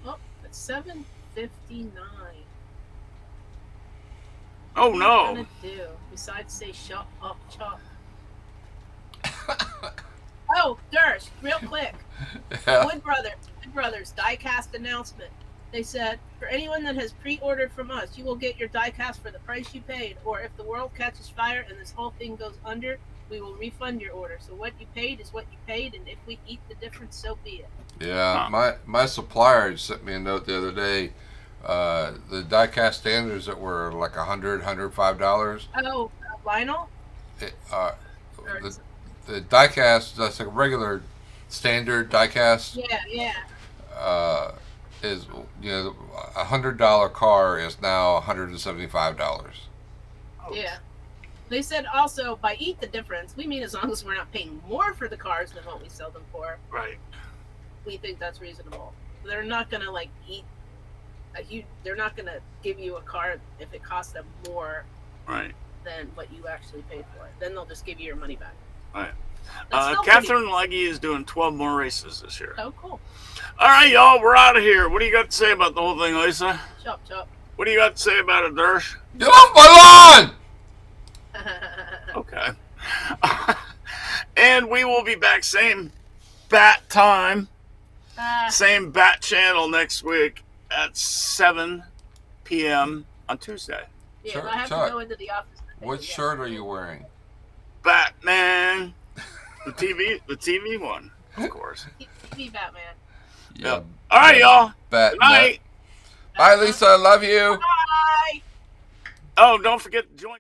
Oh, it's 7:59. Oh, What are you no. gonna do besides say shut up, Chuck? Oh, Dersh, real quick. Yeah. Wood Brothers diecast announcement. They said, for anyone that has pre-ordered from us, you will get your diecast for the price you paid, or if the world catches fire and this whole thing goes under, we will refund your order. So what you paid is what you paid, and if we eat the difference, so be it. Yeah, my supplier sent me a note the other day. The diecast standards that were like $105. Oh, vinyl? Or Or is the diecast, that's a regular standard diecast. yeah. Is $100 car is now $175. Yeah. They said also, by eat the difference, we mean as long as we're not paying more for the cars than what we sell them for, Right. we think that's reasonable. They're not gonna like eat they're not gonna give you a car if it costs them more Right. than what you actually paid for it. Then they'll just give you your money back. Right. That's still Catherine Legge is doing 12 more races this year. Oh, cool. All right, y'all, we're out of here. What do you got to say about the whole thing, Lisa? Chop, chop. What do you got to say about it, Dersh? Get off my lawn! Okay. And we will be back same bat time Same Bat channel next week at 7 p.m. on Tuesday. Yeah, Chuck, I have Chuck, to go into the office. What shirt are you wearing? Batman, the TV one, of course. TV Batman. Yep. All right, y'all. Bat. Good night. Bye, Lisa. I love you. Bye. Oh, don't forget to join.